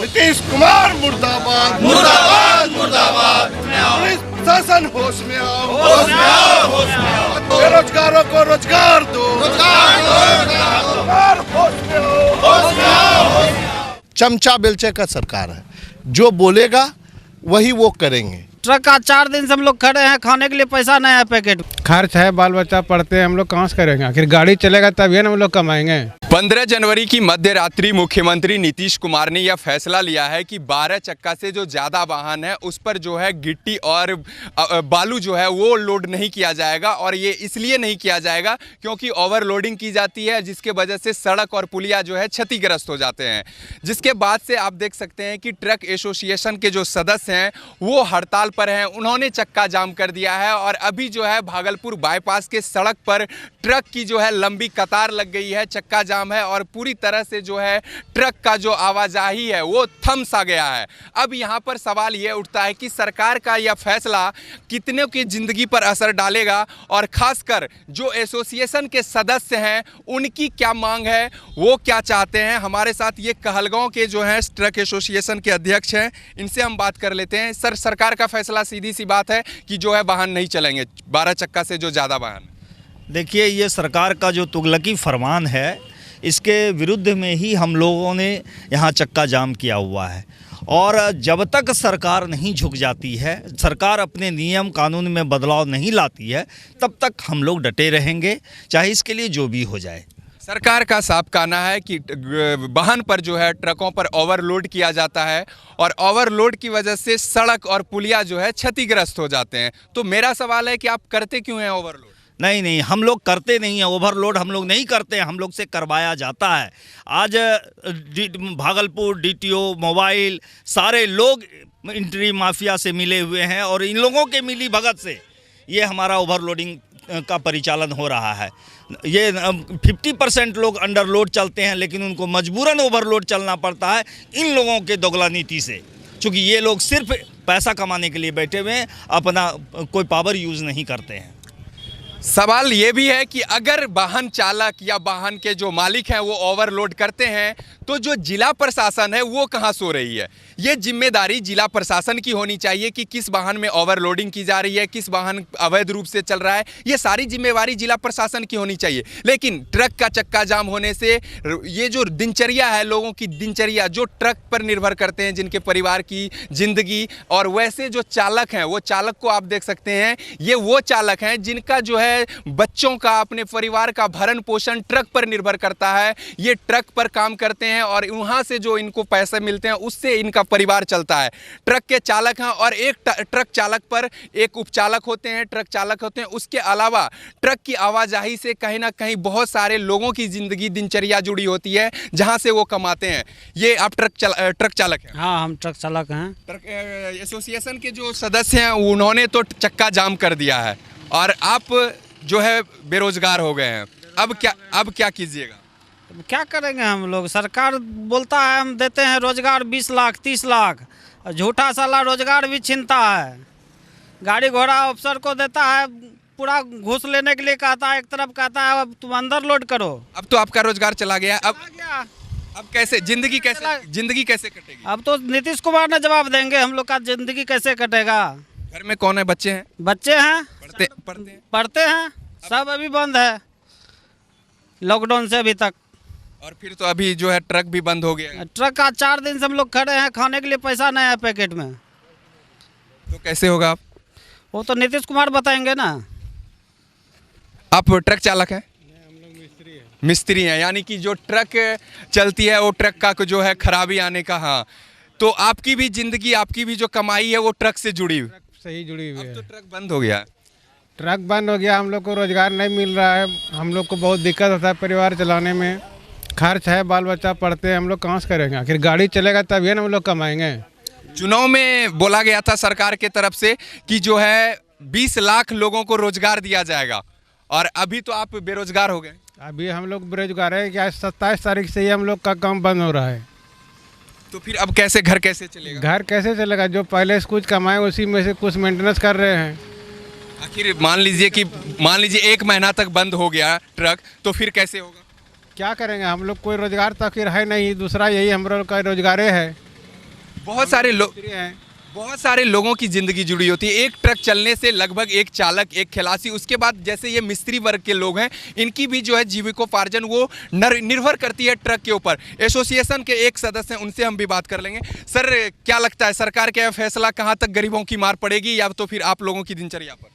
नीतीश कुमार मुर्दाबाद मुर्दाबाद मुर्दाबाद। पुलिस प्रशासन होश में आओ, होश में आओ, होश में आओ। बेरोजगारों को रोजगार दो, रोजगार दो, सरकार होश में आओ, होश में आओ, होश में आओ। चमचा बेलचे का सरकार है, जो बोलेगा वही वो करेंगे। ट्रक का 4 दिन से हम लोग खड़े हैं, खाने के लिए पैसा नहीं है, पैकेट खर्च है, बाल बच्चा पढ़ते हैं, हम लोग कहाँ से करेंगे? आखिर गाड़ी चलेगा तभी ना हम लोग कमाएंगे। 15 जनवरी की मध्य रात्रि मुख्यमंत्री नीतीश कुमार ने यह फैसला लिया है कि 12 चक्का से जो ज़्यादा वाहन है उस पर जो है गिट्टी और बालू जो है वो लोड नहीं किया जाएगा। और ये इसलिए नहीं किया जाएगा क्योंकि ओवरलोडिंग की जाती है, जिसके वजह से सड़क और पुलिया जो है क्षतिग्रस्त हो जाते हैं। जिसके बाद से आप देख सकते हैं कि ट्रक एसोसिएशन के जो सदस्य हैं वो हड़ताल पर हैं, उन्होंने चक्का जाम कर दिया है। और अभी जो है भागलपुर बाईपास के सड़क पर ट्रक की जो है लंबी कतार लग गई है, चक्का जाम है और पूरी तरह से जो है ट्रक का जो आवाजाही है वो थम सा गया है। अब यहाँ पर सवाल ये उठता है कि सरकार का यह फैसला कितनों की ज़िंदगी पर असर डालेगा और ख़ासकर जो एसोसिएशन के सदस्य हैं उनकी क्या मांग है, वो क्या चाहते हैं। हमारे साथ ये कहलगांव के जो हैं ट्रक एसोसिएशन के अध्यक्ष हैं, इनसे हम बात कर लेते हैं। सर, सरकार का फैसला सीधी सी बात है कि जो है वाहन नहीं चलेंगे, 12 चक्का से जो ज़्यादा वाहन। देखिए, ये सरकार का जो तुगलकी फरमान है, इसके विरुद्ध में ही हम लोगों ने यहाँ चक्का जाम किया हुआ है। और जब तक सरकार नहीं झुक जाती है, सरकार अपने नियम कानून में बदलाव नहीं लाती है, तब तक हम लोग डटे रहेंगे, चाहे इसके लिए जो भी हो जाए। सरकार का साफ कहना है कि वाहन पर जो है ट्रकों पर ओवरलोड किया जाता है और ओवरलोड की वजह से सड़क और पुलिया जो है क्षतिग्रस्त हो जाते हैं। तो मेरा सवाल है कि आप करते क्यों हैं ओवरलोड? नहीं, हम लोग करते नहीं हैं ओवरलोड, हम लोग नहीं करते हैं, हम लोग से करवाया जाता है। आज भागलपुर डीटीओ मोबाइल सारे लोग इंट्री माफिया से मिले हुए हैं और इन लोगों के मिली भगत से ये हमारा ओवरलोडिंग का परिचालन हो रहा है। ये 50% लोग अंडरलोड चलते हैं, लेकिन उनको मजबूरन ओवरलोड चलना पड़ता है इन लोगों के दोगला नीति से, क्योंकि ये लोग सिर्फ पैसा कमाने के लिए बैठे हुए हैं, अपना कोई पावर यूज़ नहीं करते हैं। सवाल ये भी है कि अगर वाहन चालक या वाहन के जो मालिक हैं वो ओवरलोड करते हैं तो जो जिला प्रशासन है वो कहाँ सो रही है? ये जिम्मेदारी जिला प्रशासन की होनी चाहिए कि किस वाहन में ओवरलोडिंग की जा रही है, किस वाहन अवैध रूप से चल रहा है, ये सारी जिम्मेवारी जिला प्रशासन की होनी चाहिए। लेकिन ट्रक का चक्का जाम होने से ये जो दिनचर्या है, लोगों की दिनचर्या जो ट्रक पर निर्भर करते हैं, जिनके परिवार की जिंदगी, और वैसे जो चालक हैं वो चालक को आप देख सकते हैं, ये वो चालक हैं जिनका जो है बच्चों का, अपने परिवार का भरण पोषण ट्रक पर निर्भर करता है। ये ट्रक पर काम करते हैं और वहाँ से जो इनको पैसे मिलते हैं उससे इनका परिवार चलता है। ट्रक के चालक हैं और एक ट्रक चालक पर एक उपचालक होते हैं, ट्रक चालक होते हैं। उसके अलावा ट्रक की आवाजाही से कहीं ना कहीं बहुत सारे लोगों की ज़िंदगी दिनचर्या जुड़ी होती है, जहाँ से वो कमाते हैं। ये आप ट्रक चालक हैं? हाँ, हम ट्रक चालक हैं। ट्रक एसोसिएशन के जो सदस्य हैं उन्होंने तो चक्का जाम कर दिया है और आप जो है बेरोजगार हो गए हैं। अब क्या कीजिएगा? क्या करेंगे हम लोग? सरकार बोलता है हम देते हैं रोजगार 20 लाख 30 लाख, झूठा साला रोजगार भी छीनता है। गाड़ी घोड़ा अफसर को देता है, पूरा घूस लेने के लिए कहता है, एक तरफ कहता है अब तुम अंदर लोड करो। अब तो आपका रोजगार चला गया। अब कैसे जिंदगी कैसे कटेगी? अब तो नीतीश कुमार ने जवाब देंगे हम लोग का जिंदगी कैसे कटेगा। घर में कौन है? बच्चे हैं? बच्चे हैं, पढ़ते हैं, सब अभी बंद है लॉकडाउन से अभी तक। और फिर तो अभी जो है ट्रक भी बंद हो गया। ट्रक का 4 दिन से हम लोग खड़े हैं, खाने के लिए पैसा नहीं है पैकेट में। तो कैसे होगा? आप वो तो नीतीश कुमार बताएंगे ना। आप ट्रक चालक हैं? हम लोग मिस्त्री हैं, यानी कि जो ट्रक चलती है वो ट्रक का जो है खराबी आने का। हाँ, तो आपकी भी जिंदगी, आपकी भी जो कमाई है वो ट्रक से जुड़ी हुई है। अब तो ट्रक बंद हो गया। ट्रक बंद हो गया, हम लोग को रोजगार नहीं मिल रहा है, हम लोग को बहुत दिक्कत होता है परिवार चलाने में। खर्च है, बाल बच्चा पढ़ते हैं, हम लोग कहाँ से करेंगे? आखिर गाड़ी चलेगा तभी ना हम लोग कमाएंगे। चुनाव में बोला गया था सरकार के तरफ से कि जो है 20 लाख लोगों को रोजगार दिया जाएगा, और अभी तो आप बेरोजगार हो गए। अभी हम लोग बेरोजगार है। क्या 27 तारीख से ही हम लोग का काम बंद हो रहा है। तो फिर अब घर कैसे चलेगा? घर कैसे चलेगा? जो पहले से कुछ कमाए उसी में से कुछ मेंटेनेंस कर रहे हैं। आखिर मान लीजिए 1 महीना तक बंद हो गया ट्रक, तो फिर कैसे होगा? क्या करेंगे हम लोग? कोई रोजगार तो आखिर है नहीं, दूसरा यही हम लोग का रोजगार है। बहुत सारे लोगों की ज़िंदगी जुड़ी होती है। एक ट्रक चलने से लगभग एक चालक, एक खलासी, उसके बाद जैसे ये मिस्त्री वर्ग के लोग हैं, इनकी भी जो है जीविकोपार्जन वो निर्भर करती है ट्रक के ऊपर। एसोसिएशन के एक सदस्य हैं, उनसे हम भी बात कर लेंगे। सर, क्या लगता है सरकार का फैसला कहाँ तक गरीबों की मार पड़ेगी या तो फिर आप लोगों की दिनचर्या पर?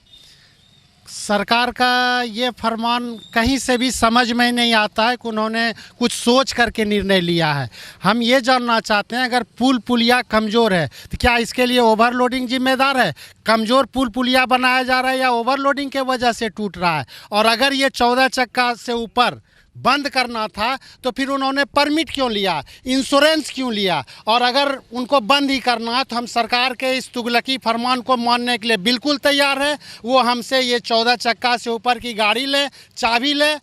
सरकार का ये फरमान कहीं से भी समझ में नहीं आता है कि उन्होंने कुछ सोच करके निर्णय लिया है। हम ये जानना चाहते हैं, अगर पुल पुलिया कमज़ोर है तो क्या इसके लिए ओवरलोडिंग जिम्मेदार है? कमज़ोर पुल पुलिया बनाया जा रहा है या ओवरलोडिंग के वजह से टूट रहा है? और अगर ये 14 चक्का से ऊपर बंद करना था तो फिर उन्होंने परमिट क्यों लिया, इंश्योरेंस क्यों लिया? और अगर उनको बंद ही करना है तो हम सरकार के इस तुगलकी फरमान को मानने के लिए बिल्कुल तैयार है। वो हमसे ये 14 चक्का से ऊपर की गाड़ी ले, चाबी ले,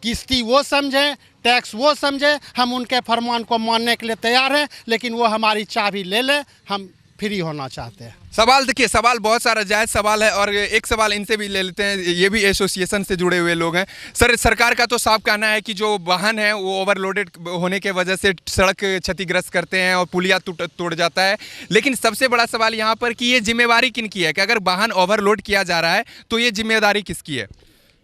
किस्ती वो समझे, टैक्स वो समझे, हम उनके फरमान को मानने के लिए तैयार हैं, लेकिन वो हमारी चाबी ले ले, हम फ्री होना चाहते हैं। सवाल देखिए, सवाल बहुत सारा जायज़ सवाल है और एक सवाल इनसे भी ले लेते हैं, ये भी एसोसिएशन से जुड़े हुए लोग हैं। सर, सरकार का तो साफ कहना है कि जो वाहन है वो ओवरलोडेड होने के वजह से सड़क क्षतिग्रस्त करते हैं और पुलिया तोड़ जाता है, लेकिन सबसे बड़ा सवाल यहाँ पर कि ये जिम्मेवारी किनकी है? कि अगर वाहन ओवरलोड किया जा रहा है तो ये जिम्मेदारी किसकी है?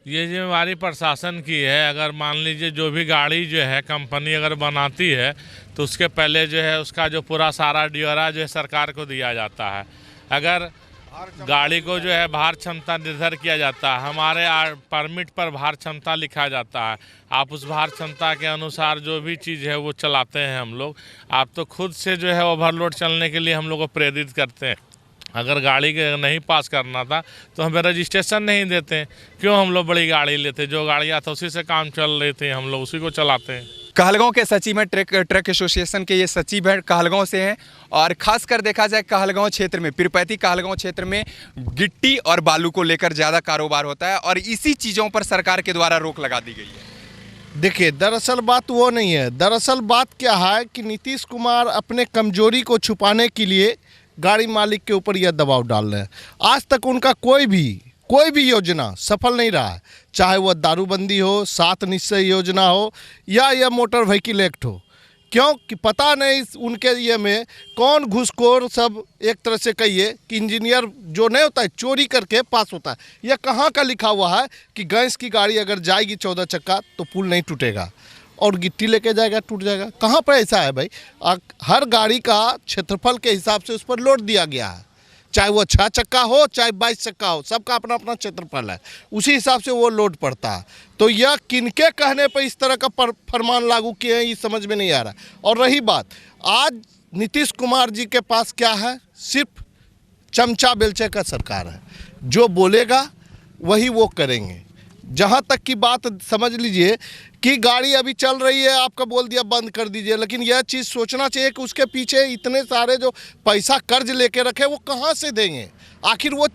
ये जिम्मेवारी प्रशासन की है। अगर मान लीजिए जो भी गाड़ी जो है कंपनी अगर बनाती है तो उसके पहले जो है उसका जो पूरा सारा ड्योरा जो है सरकार को दिया जाता है। अगर गाड़ी को जो है भार क्षमता निर्धारित किया जाता है, हमारे परमिट पर भार क्षमता लिखा जाता है, आप उस भार क्षमता के अनुसार जो भी चीज़ है वो चलाते हैं हम लोग। आप तो खुद से जो है ओवरलोड चलने के लिए हम लोग को प्रेरित करते हैं। अगर गाड़ी के नहीं पास करना था तो हमें रजिस्ट्रेशन नहीं देते। क्यों हम लोग बड़ी गाड़ी लेते? जो गाड़ियाँ था उसी से काम चल रही थी, हम लोग उसी को चलाते हैं। कहलगांव के सचिव हैं, ट्रक एसोसिएशन के ये सचिव हैं, कहलगांव से हैं। और खासकर देखा जाए कहलगांव क्षेत्र में, पीरपैंती कहलगांव क्षेत्र में गिट्टी और बालू को लेकर ज़्यादा कारोबार होता है और इसी चीज़ों पर सरकार के द्वारा रोक लगा दी गई है। देखिए, दरअसल बात वो नहीं है। दरअसल बात क्या है कि नीतीश कुमार अपने कमजोरी को छुपाने के लिए गाड़ी मालिक के ऊपर यह दबाव डाल रहे हैं। आज तक उनका कोई भी योजना सफल नहीं रहा है, चाहे वह दारूबंदी हो, 7 निश्चय योजना हो या यह मोटर व्हीकल एक्ट हो। क्यों कि पता नहीं उनके ये में कौन घुसखोर, सब एक तरह से कहिए कि इंजीनियर जो नहीं होता है चोरी करके पास होता है। यह कहाँ का लिखा हुआ है कि गैस की गाड़ी अगर जाएगी 14 चक्का तो पुल नहीं टूटेगा और गिट्टी लेके जाएगा टूट जाएगा? कहाँ पर ऐसा है भाई? हर गाड़ी का क्षेत्रफल के हिसाब से उस पर लोड दिया गया है, चाहे वो 6 चक्का हो चाहे 22 चक्का हो, सबका अपना अपना क्षेत्रफल है, उसी हिसाब से वो लोड पड़ता है। तो यह किनके कहने पर इस तरह का फरमान लागू किए हैं, ये समझ में नहीं आ रहा। और रही बात, आज नीतीश कुमार जी के पास क्या है? सिर्फ चमचा बेलचे का सरकार है, जो बोलेगा वही वो करेंगे। जहाँ तक की बात समझ लीजिए कि गाड़ी अभी चल रही है, आपका बोल दिया बंद कर दीजिए, लेकिन यह चीज़ सोचना चाहिए कि उसके पीछे इतने सारे जो पैसा कर्ज लेके रखे वो कहाँ से देंगे? आखिर वो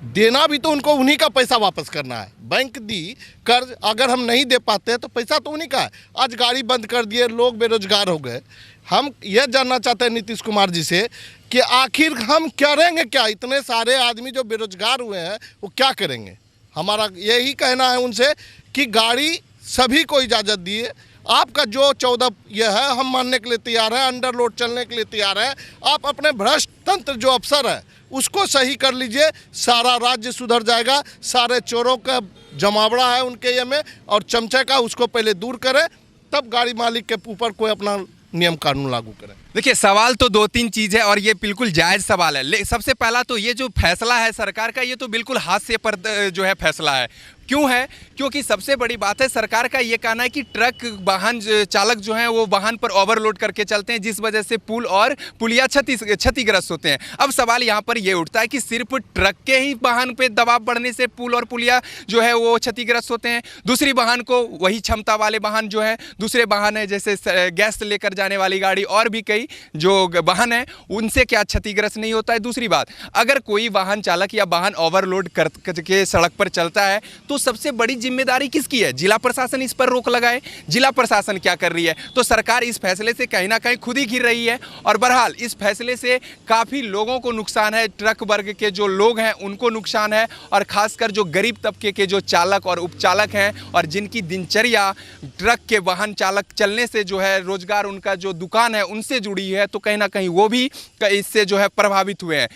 देना भी तो उनको उन्हीं का पैसा वापस करना है। बैंक दी कर्ज, अगर हम नहीं दे पाते हैं तो पैसा तो उन्हीं का है। आज गाड़ी बंद कर दिए, लोग बेरोजगार हो गए। हम यह जानना चाहते हैं नीतीश कुमार जी से कि आखिर हम करेंगे क्या? इतने सारे आदमी जो बेरोजगार हुए हैं वो क्या करेंगे? हमारा यही कहना है उनसे कि गाड़ी सभी को इजाज़त दिए। आपका जो 14 यह है हम मानने के लिए तैयार है, अंडरलोड चलने के लिए तैयार है। आप अपने भ्रष्ट तंत्र जो अफसर है उसको सही कर लीजिए, सारा राज्य सुधर जाएगा। सारे चोरों का जमावड़ा है उनके ये में और चमचे का, उसको पहले दूर करें, तब गाड़ी मालिक के ऊपर कोई अपना नियम कानून लागू करें। देखिए, सवाल तो 2-3 चीज़ है और ये बिल्कुल जायज़ सवाल है। सबसे पहला तो ये जो फैसला है सरकार का, ये तो बिल्कुल हादसे पर जो है फैसला है। क्यों है? क्योंकि सबसे बड़ी बात है, सरकार का ये कहना है कि ट्रक वाहन चालक जो हैं वो वाहन पर ओवरलोड करके चलते हैं, जिस वजह से पुल और पुलिया क्षतिग्रस्त होते हैं। अब सवाल यहाँ पर ये उठता है कि सिर्फ ट्रक के ही वाहन पे दबाव बढ़ने से पुल और पुलिया जो है वो क्षतिग्रस्त होते हैं? दूसरी वाहन को, वही क्षमता वाले वाहन जो है, दूसरे वाहन है जैसे गैस लेकर जाने वाली गाड़ी और भी कई जो वाहन है, उनसे क्या क्षतिग्रस्त नहीं होता है? दूसरी बात, अगर कोई वाहन चालक या वाहन ओवरलोड करके सड़क पर चलता है तो सबसे बड़ी जिम्मेदारी किसकी है? जिला प्रशासन इस पर रोक लगाए। जिला प्रशासन क्या कर रही है? तो सरकार इस फैसले से कहीं ना कहीं खुद ही घिर रही है और बहरहाल इस फैसले से काफ़ी लोगों को नुकसान है। ट्रक वर्ग के जो लोग हैं उनको नुकसान है और खासकर जो गरीब तबके के जो चालक और उपचालक हैं और जिनकी दिनचर्या ट्रक के वाहन चालक चलने से जो है रोजगार उनका जो दुकान है उनसे जुड़ी है, तो कहीं ना कहीं वो भी इससे जो है प्रभावित हुए हैं।